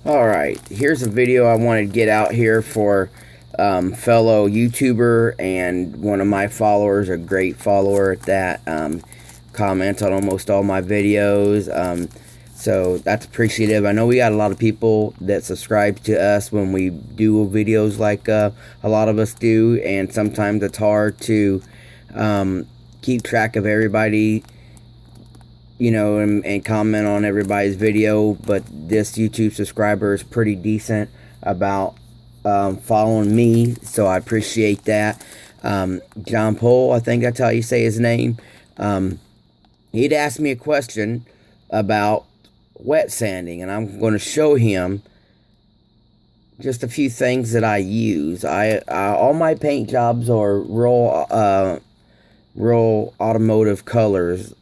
Alright, here's a video I wanted to get out here for fellow YouTuber and one of my followers, a great follower at that. Comments on almost all my videos. So that's appreciative. I know we got a lot of people that subscribe to us when we do videos like a lot of us do, and sometimes it's hard to keep track of everybody, you know, and comment on everybody's video. But this YouTube subscriber is pretty decent about following me, so I appreciate that. John Pol, I think that's how you say his name. He'd asked me a question about wet sanding, and I'm going to show him just a few things that I use. All my paint jobs are real automotive colors.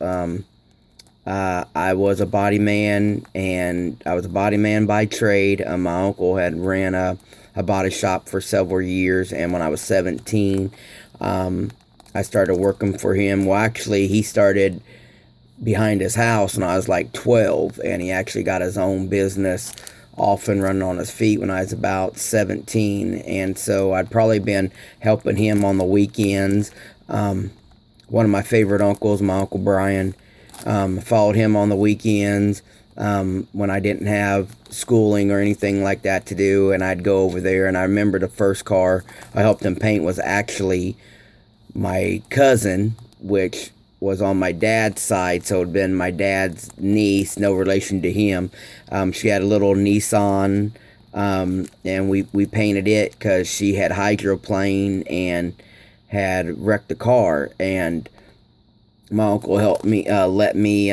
I was a body man, and I was a body man by trade. My uncle had ran a body shop for several years, and when I was 17, I started working for him. Well, actually, he started behind his house when I was like 12, and he actually got his own business off and running on his feet when I was about 17, and so I'd probably been helping him on the weekends. One of my favorite uncles, my Uncle Brian, followed him on the weekends when I didn't have schooling or anything like that to do, and I'd go over there. And I remember the first car I helped him paint was actually my cousin, which was on my dad's side, so it had been my dad's niece, no relation to him. She had a little Nissan, and we painted it because she had hydroplaned and had wrecked the car, and my uncle helped me, let me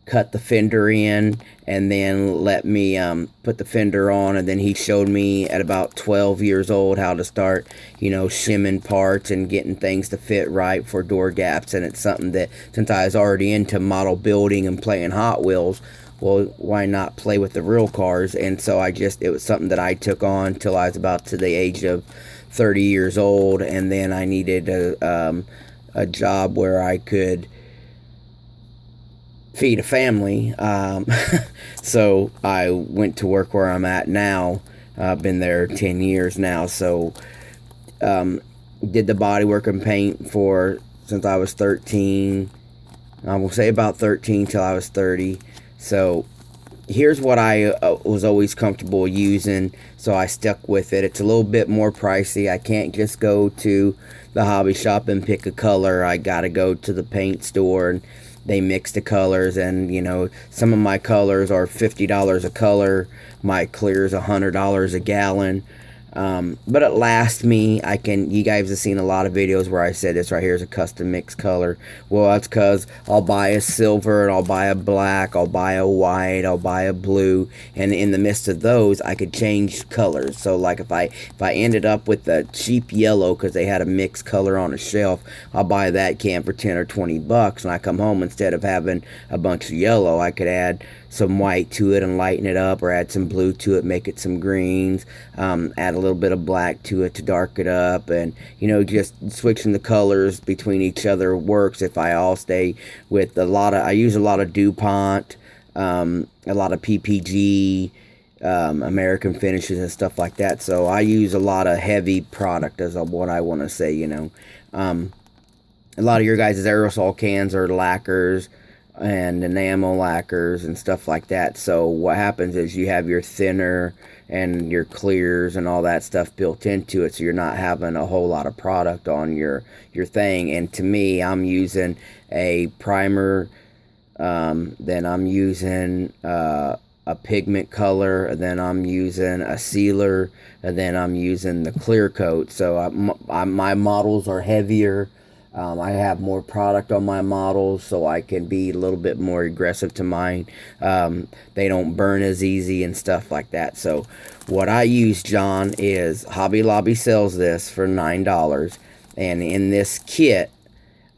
cut the fender in, and then let me put the fender on, and then he showed me at about 12 years old how to start, you know, shimming parts and getting things to fit right for door gaps. And it's something that, since I was already into model building and playing Hot Wheels, well, why not play with the real cars? And so it was something that I took on till I was about to the age of 30 years old, and then I needed a job where I could feed a family. So I went to work where I'm at now. I've been there 10 years now. So did the bodywork and paint since I was 13. I will say about 13 till I was 30. So here's what I was always comfortable using, so I stuck with it. It's a little bit more pricey. I can't just go to the hobby shop and pick a color. I gotta go to the paint store, and they mix the colors. And you know, some of my colors are $50 a color. My clear is $100 a gallon. But it lasts me. You guys have seen a lot of videos where I said this right here is a custom mix color. Well, that's because I'll buy a silver, and I'll buy a black, I'll buy a white, I'll buy a blue, and in the midst of those, I could change colors. So like if I ended up with a cheap yellow because they had a mixed color on a shelf, I'll buy that can for 10 or 20 bucks, and I come home, instead of having a bunch of yellow, I could add some white to it and lighten it up, or add some blue to it, make it some greens, add a little bit of black to it to dark it up. And you know, just switching the colors between each other works. If I all stay with I use a lot of DuPont, a lot of PPG, American finishes and stuff like that. So I use a lot of heavy product, is what I want to say. You know, a lot of your guys' aerosol cans are lacquers and enamel lacquers and stuff like that. So what happens is you have your thinner and your clears and all that stuff built into it, so you're not having a whole lot of product on your thing. And to me, I'm using a primer, then I'm using a pigment color, and then I'm using a sealer, and then I'm using the clear coat. So my models are heavier. I have more product on my models, so I can be a little bit more aggressive to mine. They don't burn as easy and stuff like that. So what I use, John, is Hobby Lobby sells this for $9. And in this kit,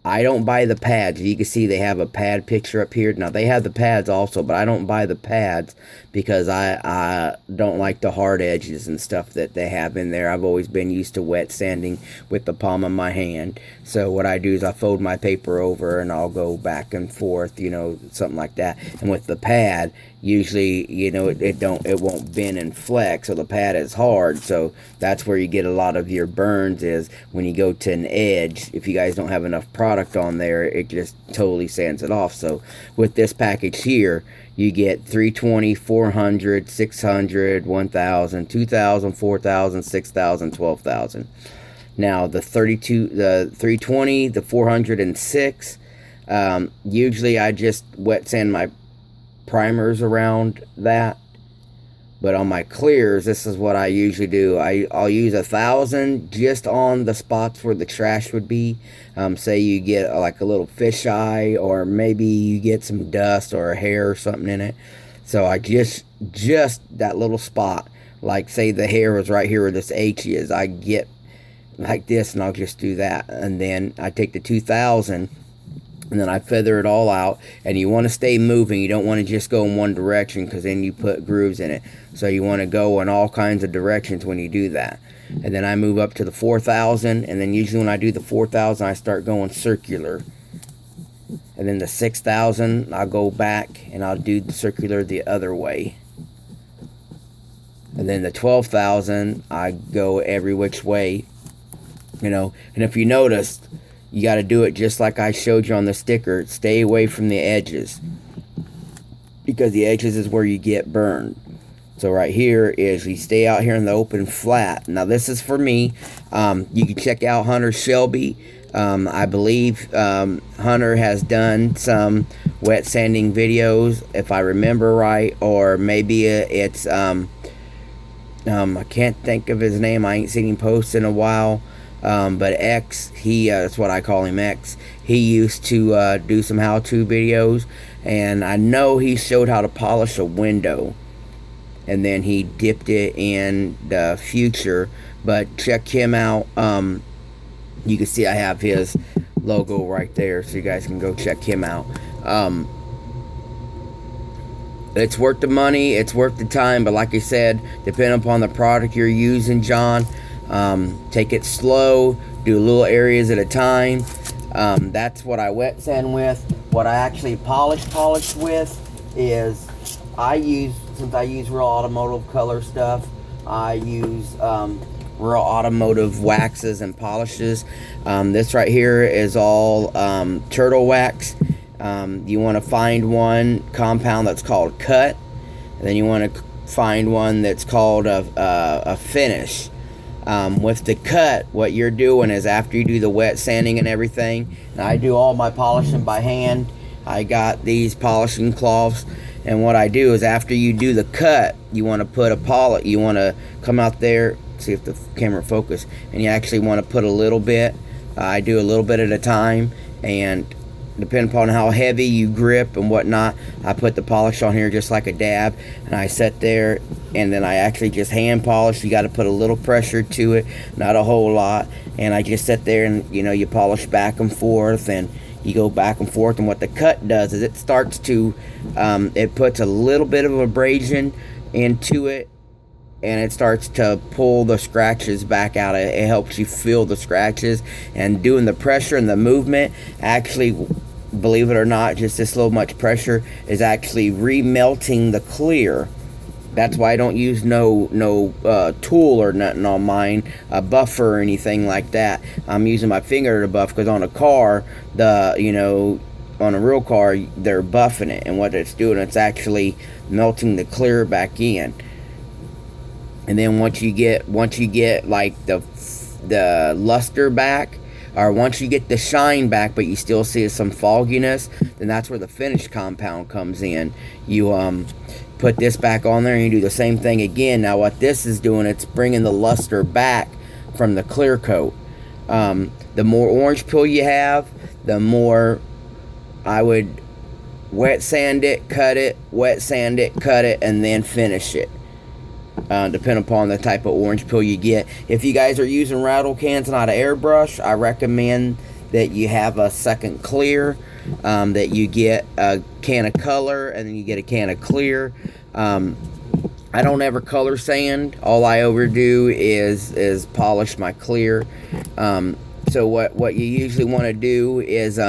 I don't buy the pads. You can see they have a pad picture up here. Now, they have the pads also, but I don't buy the pads because I don't like the hard edges and stuff that they have in there. I've always been used to wet sanding with the palm of my hand. So what I do is I fold my paper over and I'll go back and forth, you know, something like that. And with the pad, usually, you know, it won't bend and flex, so the pad is hard. So that's where you get a lot of your burns, is when you go to an edge. If you guys don't have enough product on there, it just totally sands it off. So with this package here, you get 320, 400, 600, 1000, 2000, 4000, 6000, 12,000. Now the 320, the 406, usually I just wet sand my primers around that, but on my clears, this is what I usually do. I'll use 1000 just on the spots where the trash would be. Say you get like a little fisheye, or maybe you get some dust or a hair or something in it. So I just that little spot, like say the hair was right here where this H is, I get like this and I'll just do that. And then I take the 2000 and then I feather it all out. And you want to stay moving. You don't want to just go in one direction, because then you put grooves in it. So you want to go in all kinds of directions when you do that. And then I move up to the 4000, and then usually when I do the 4000, I start going circular. And then the 6000, I'll go back and I'll do the circular the other way. And then the 12,000, I go every which way, you know. And if you noticed, you got to do it just like I showed you on the sticker. Stay away from the edges, because the edges is where you get burned. So right here is, you stay out here in the open flat. Now this is for me. You can check out Hunter Shelby. I believe Hunter has done some wet sanding videos, if I remember right, or maybe it's I can't think of his name. I ain't seen him post in a while. But X, that's what I call him, X. He used to do some how-to videos, and I know he showed how to polish a window, and then he dipped it in the future. But check him out. You can see I have his logo right there, so you guys can go check him out. It's worth the money, it's worth the time, but like I said, depending upon the product you're using, John, take it slow, do little areas at a time. That's what I wet sand with. What I actually polish with is, since I use real automotive color stuff, I use real automotive waxes and polishes. This right here is all turtle wax. You want to find one compound that's called cut, and then you want to find one that's called a finish. With the cut, what you're doing is, after you do the wet sanding and everything, and I do all my polishing by hand. I got these polishing cloths, and what I do is, after you do the cut, you want to put a polish. You want to come out there, see if the camera focus, and you actually want to put a little bit. I do a little bit at a time, and depending upon how heavy you grip and whatnot, I put the polish on here just like a dab, and I sit there, and then I actually just hand polish. You got to put a little pressure to it, not a whole lot, and I just sit there and, you know, you polish back and forth, and you go back and forth. And what the cut does is, it starts to it puts a little bit of abrasion into it, and it starts to pull the scratches back out. It helps you feel the scratches, and doing the pressure and the movement, actually, believe it or not, just this little much pressure is actually remelting the clear. That's why I don't use no tool or nothing on mine, a buffer or anything like that. I'm using my finger to buff, because on a car, on a real car, they're buffing it, and what it's doing, it's actually melting the clear back in. And then once you get like the luster back, or once you get the shine back, but you still see some fogginess, then that's where the finish compound comes in. You put this back on there, and you do the same thing again. Now what this is doing, it's bringing the luster back from the clear coat. The more orange peel you have, the more I would wet sand it, cut it, wet sand it, cut it, and then finish it. Depending upon the type of orange peel you get. If you guys are using rattle cans, not an airbrush, I recommend that you have a second clear, that you get a can of color and then you get a can of clear. I don't ever color sand. All I ever do is polish my clear. So what you usually want to do is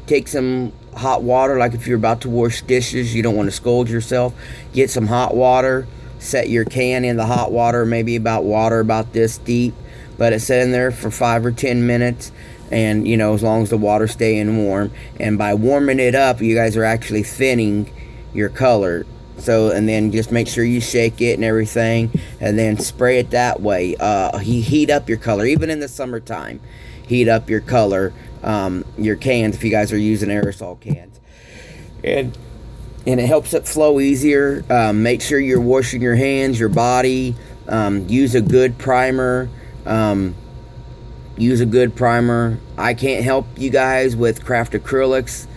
take some hot water. Like if you're about to wash dishes, you don't want to scald yourself. Get some hot water. Set your can in the hot water, maybe about this deep. Let it sit in there for 5 or 10 minutes. And, you know, as long as the water's staying warm. And by warming it up, you guys are actually thinning your color. So, and then just make sure you shake it and everything. And then spray it that way. Heat up your color. Even in the summertime, heat up your color. Your cans, if you guys are using aerosol cans. And it helps it flow easier. Make sure you're washing your hands, your body. Use a good primer. Use a good primer. I can't help you guys with craft acrylics.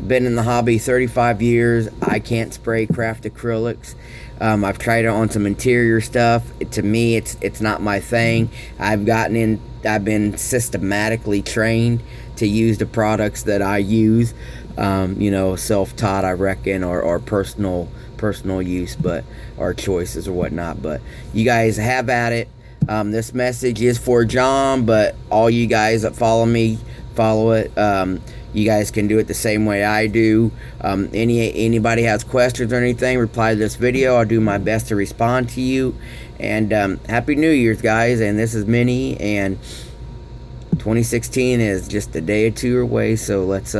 Been in the hobby 35 years. I can't spray craft acrylics. I've tried it on some interior stuff. To me, it's not my thing. I've been systematically trained to use the products that I use. You know, self-taught, I reckon, or personal use, or choices or whatnot. But you guys have at it. This message is for John, but all you guys that follow me, follow it. You guys can do it the same way I do. Anybody has questions or anything, reply to this video. I'll do my best to respond to you. And Happy New Year's, guys. And this is Mini, and 2016 is just a day or two away. So let's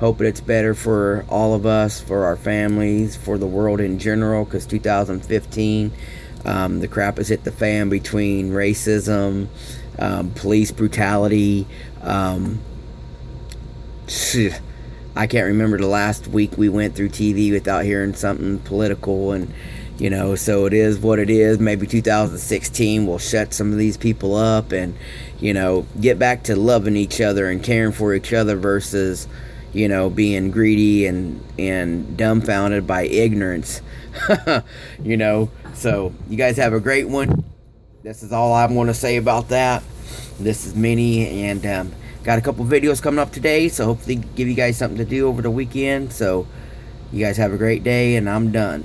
hope it's better for all of us, for our families, for the world in general, because 2015, the crap has hit the fan between racism, police brutality. I can't remember the last week we went through TV without hearing something political, and you know, so it is what it is. Maybe 2016 will shut some of these people up and, you know, get back to loving each other and caring for each other versus, you know, being greedy and dumbfounded by ignorance. You know, so you guys have a great one. This is all I want to say about that. This is Minnie, and got a couple videos coming up today, so hopefully give you guys something to do over the weekend. So you guys have a great day, and I'm done.